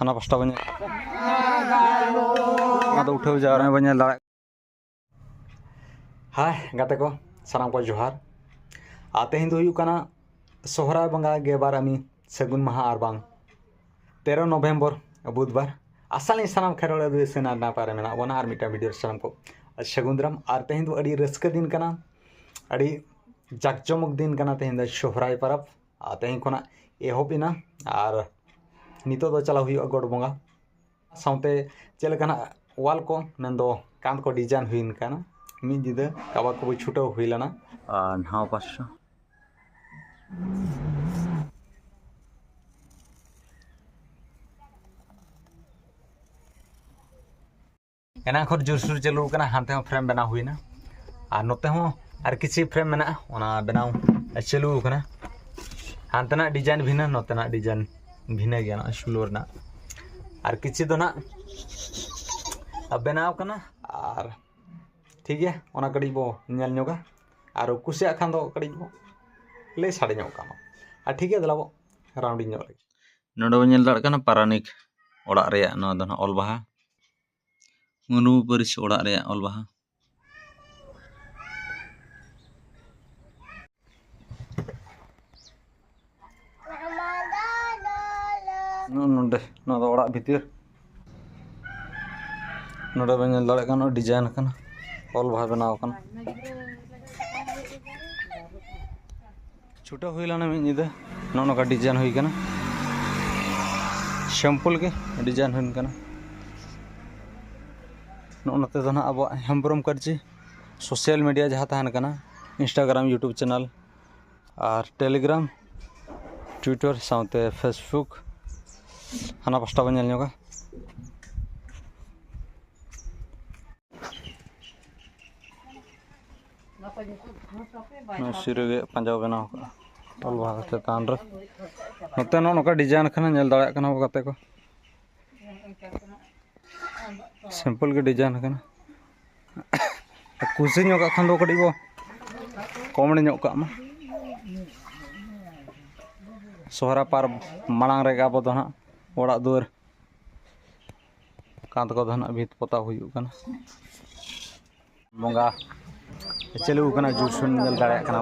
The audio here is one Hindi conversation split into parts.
हाना पास्टा बने उठाव जाए बने दाड़ा। हाय गाते को सानाम को जोहार। तेहन दो सोहराय बंगा गेबार आमी सगुन माहा और बांग 13 नवेम्बर बुधवार आसानी सानाम खेरोड़े सेना नापारे मेना बना और मिटा वीडियो सानाम को सगुनद्राम और तेहन दो अड़ी रस्क दिन कना अड़ी जाकजमक दिन कना तेहन दो सोहराय परब तेहन कोना एहोबिना और नितो दो चला हुई गड़ बंगा साउते चेलकाना वाल को मेन दो कांद को डिजाइन हुइन काना मी जिदा काबा को छुटाव हुई लना नाव पासो एना खर जोरसुर चलू कना हानते फ्रेम बना हुई ना और नोते हो और किसी फ्रेम मेना ओना बनाव चलू कना हानतेना डिजाइन भिना नोतेना डिजाइन भिना गया ना शुलोर ना और किसी दो ना बनाव कना और ठीक है ओना कड़ी बो नेल न्योगा और कुसिया खान दो कड़ी बो ले साड़े न्योग कामा और ठीक है दलाबो राउंडिंग न्योग लगे नोडो नेल दाड़ कना पारानिक ओड़ा रेया नो दो ना अलबाहा मनु परिस ओड़ा रेया अलबाहा नोडे नो दो ओड़ा भितिर नोडे बे नेल दाड़ कना डिजाइन कना अलबाहा बनाव कना छुटा हुई लाना मिदा नो का डिजाइन हुई कना सिंपल के डिजाइन हुई कना नोते दो ना अब हेम्ब्रम करची सोशल मीडिया जहाँ तहन कना इंस्टाग्राम यूट्यूब चैनल और टेलीग्राम ट्विटर साउते फेसबुक हाना पास्टा बन न्योगा सिरगे पंजाब बनाव अलबाहा चेतान रे नोते नोका डिजाइन खाना नेल दाड़ा कना गाते को सिंपल के डिजाइन कना कुसी न्योगा खान दो कड़ी बो कॉमेडी न्योग का मा सोहरा पार मांग रे अब दो ना ओड़ा दुआर कांत को दो ना भीत पोता हुई कना बंगा चलू कना जुसुन नेल दाड़ा कना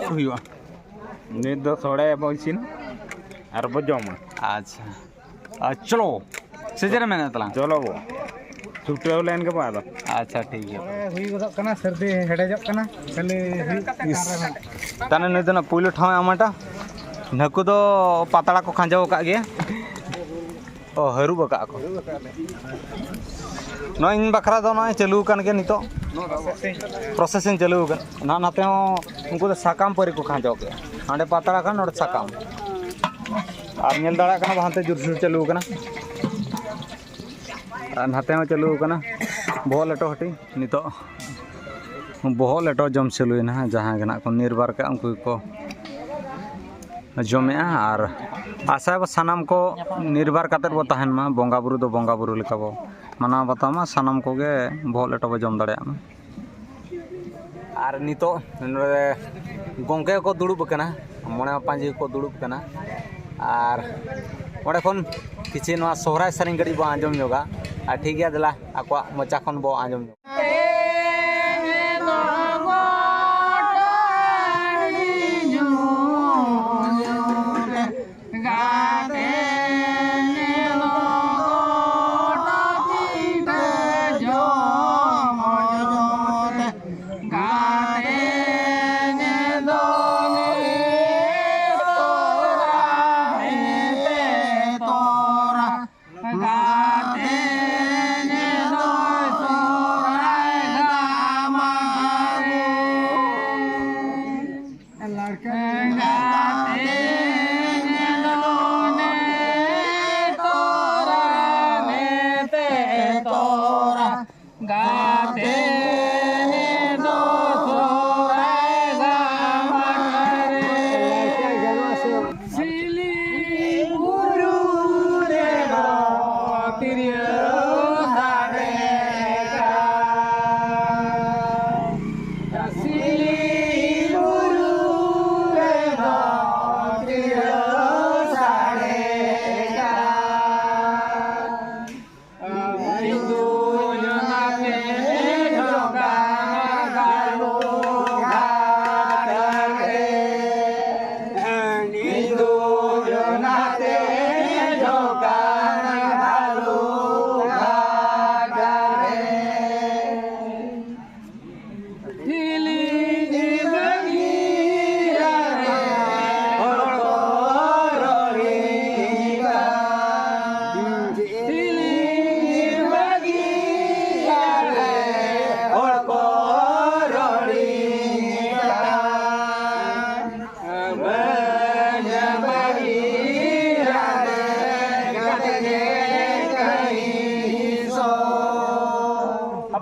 हुआ नित दो सोड़े बइसिन और बो जम अच्छा चलो सेजरे मेना तला चलो बो छुट्टी लाइन के बाद अच्छा ठीक है हुई गदक कना सर्दी हेडेजक कना खाली ताने नै दना पुइलो ठाव आमाटा नकु दो पातड़ा को खांजाव का गया ओ हरू बका को नो इन बखरा दो ना चलू कन के नितो प्रोसेसिंग चलू कन ना नाते हो उनको तो साकाम परी को खांजाव के आंडे पातड़ा कन और साकाम और नेल दाड़ा कना वहांते जुरसुर चलू कना नाते हो चलू कना बहुत लेटो हटी नितो बहुत लेटो जम चलू ना जहां गना को निर्भर का उनको को जमे और आशा सानाम को निर्भर करते बो तहन मा बंगा बुरु दो बंगा बुरु लेका बो माना बतामा सानाम को गे बहुत लेटो बो जम दाड़े और नितो गंके को दुड़ुब कना मने पांजी को दुड़ुब कना और ओडे खन किछि नवा सोहराय सरिंग गड़ी बो आंजम न्योगा और ठीक है दला आको मचा खन बो आंजम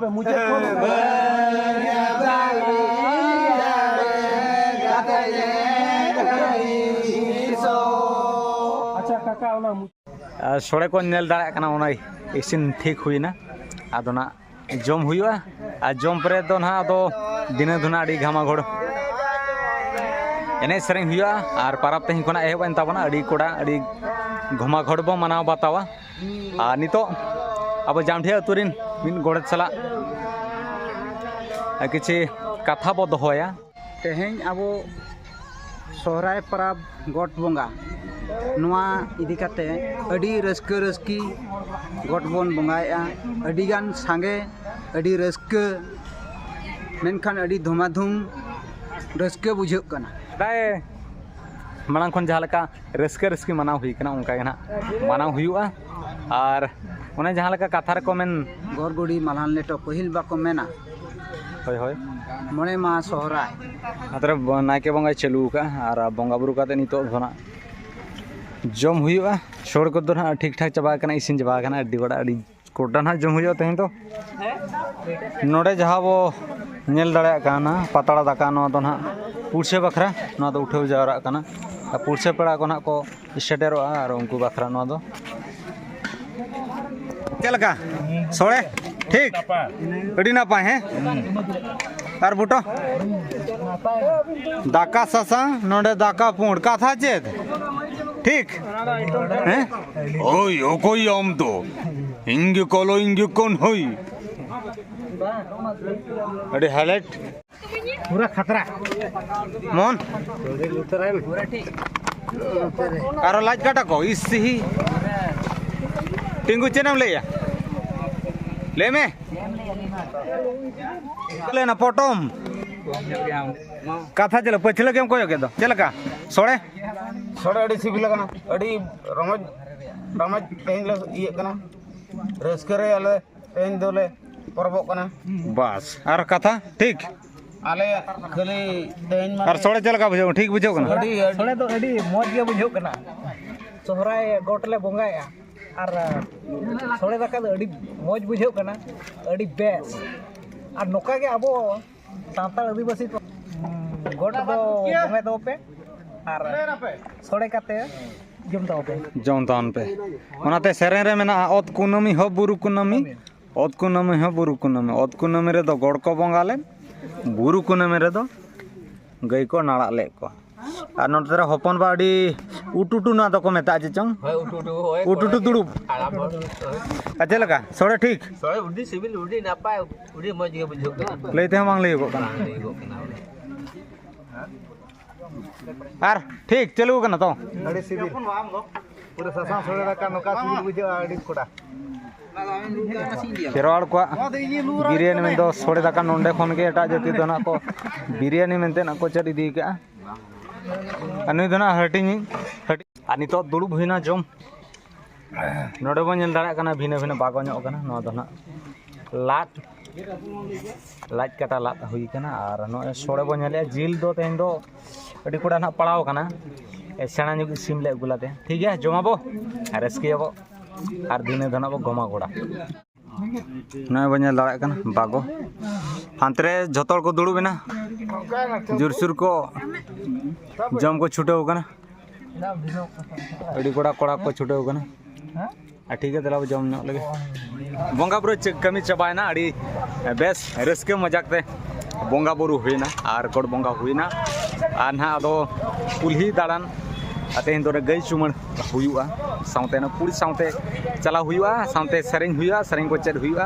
पे मुझे अच्छा काका सोड़े को नेल दाड़ा कना ओना इसिन ठीक हुईना आदो ना जम हुआ आ जम परे दो ना आदो दिने धुना अड़ी घामा घोड़ एने सेरें हुआ और पाराब तेही कोना एहबन ताबना अड़ी कोड़ा अड़ी घुमा घोड़ बो मनाव बातावा आ नितो अब जामठिया अतुरिन मिन गोड़त सला किछि कथा बो दोहोया तेहें अबो सोहराय परब गोट बोंगा नुआ इदी काते अडी रस्के रस्की गोट बोन बोंगाया अडी गान सांगे अडी रस्के मेनखान अडी धुमाधुम रस्के बुझो कना दाय मांग खन जहालका रस्के रस्की मनाव हुई कना उनका ना मनाव हुआ और उन्हें जहालका कथा रे को मेन गोरगुड़ी मालहान लेटो पहिल बाको मेना होय होय मणे मा सोहराय अतरे नायके बंगाय चलू का और बंगा बुरु काते नितो धोना जम हुआ छोड़ को ना ठीक ठाक चबा कना इसिन चबा कना अड्डी बड़ा अड्डी कोटा ना जम हुआ तेहे तो नोडे जहाँ वो नेल दाड़ा काना पातड़ा दाका नो तो ना पुरसे बखरा नो तो उठाव जावरा काना पुरसे पेड़ा को ना को सेटेरो और उनको बखरा नो तो चलका सोड़े ठीक अड़ी नापाय हैं और बुटो दाका ससा नोडे दाका पुंड कथा चेत ठीक हैं ओय ओ कोई आम तो इंगे कोलो इंगे कौन होई अरे हाईलाइट पूरा खतरा मोन आरो लाज काटा को इससे ही टिंगू चेनम ले ले में लेना पोटम कथा चलो पछले केम कोयो के दो चलका सोड़े सोड़े अडी सिबिल कना अडी रमज रमज तेहें ले इये कना रस्के रे आले तेहें दोले परबो कना बस और कथा ठीक आले खाली तेहें और सोड़े चलका बुझो ठीक बुझो कना अडी सोड़े तो अडी मौज गे बुझो कना सोहराय गोटले बोंगाया और सोड़े दाका दो अडी मौज बुझो कना अडी बेस और नोका के अबो सांताल आदिवासी तो गोट दो बोंगा दो पे और सोड़े काते जम दो पे जौनतान पे ओनाते सेरें रे मेना ओत कुनमी हो बुरु कुनमी ओत कुनमी हो बुरु कुनमी ओत कुनमी रे दो गोड़ को बोंगाले बुरु कुनमी रे दो गई को नाड़ा ले को और नोटे हपन बाड़ी उटुटु ना तो को मेता जे चंग उटुटु दुड़ुब अच्छा लगा सोड़े ठीक सोड़े उडी सिविल उडी नापाय उडी मौज गे बुझो कना लेते हम मांग लेगो कना आर ठीक चलू कना तो अडी सिविल पूरा ससा सोड़े का नोका सिविल बुझो अडी कोड़ा खेरवाड़ को बिरयानी में दो सोड़े दाका नोंडे खन के एटा जाति दो ना को बिरयानी मेनते ना को चढ़ इदी का अनुई दो ना हटिंग हटि अनि तो दुड़ुब हुइना जम नोडे बन नेल दाड़ा कना भिना भिना बागो ᱧᱚᱜ कना नो दो ना लाट लाज काटा लाट हुई कना और नो सोड़े बन नेले जिल दो तेन दो अडी कोड़ा ना पड़ाव कना सेना ᱧᱚᱜ सिम ले गुलाते ठीक है जमाबो रस्कियाबो और दिने धना बो गमा गोड़ा नय बन नेल दाड़ा कना बागो हांतरे जतोर को दुड़ुबेना जुरसुर को जम को छुटे होगा ना अड़ी कोड़ा कोड़ा को छुटे होगा ना ठीक है तला जम न लगे बोंगा बुरु कमी चबाय ना अड़ी बेस रस्के मजाक ते बोंगा बुरु हुईना और गोड़ बोंगा हुईना और ना अदो कुल्ही दाड़ान तेहन दो गई चुमन हुआ साउते ना पूरी साउते चला हुआ साउते सेरें हुआ सेरें को चेद हुआ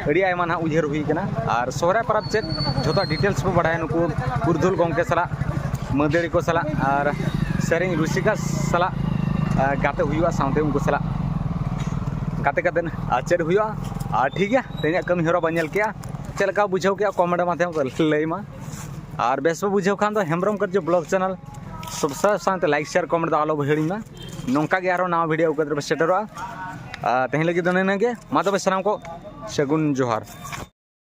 अड़ी आयमा ना उजहर हुई कना और सोहराय परब चेद जोता डिटेल्स पे बढ़ाय नुकु पुरधुल गोंके सला मदेड़ी को सला और सेरें रुसिका सला गाते हुआ साउते उनको सला गाते काते चेद हुआ और ठीक है तेना कमी हरा बनेल के चलका बुझाव के कमेंट माध्यम को लैमा और बेस बुझाव खान तो हेम्ब्रम कर जो ब्लॉग चैनल सब्सक्राइब साथ लाइक शेयर कमेंट आलो हिड़ीमा नौका के आरो नवा वीडियो को सेटरोआ तेहे लगी दो नगे मा तबे सनाम को सगुन जोहार।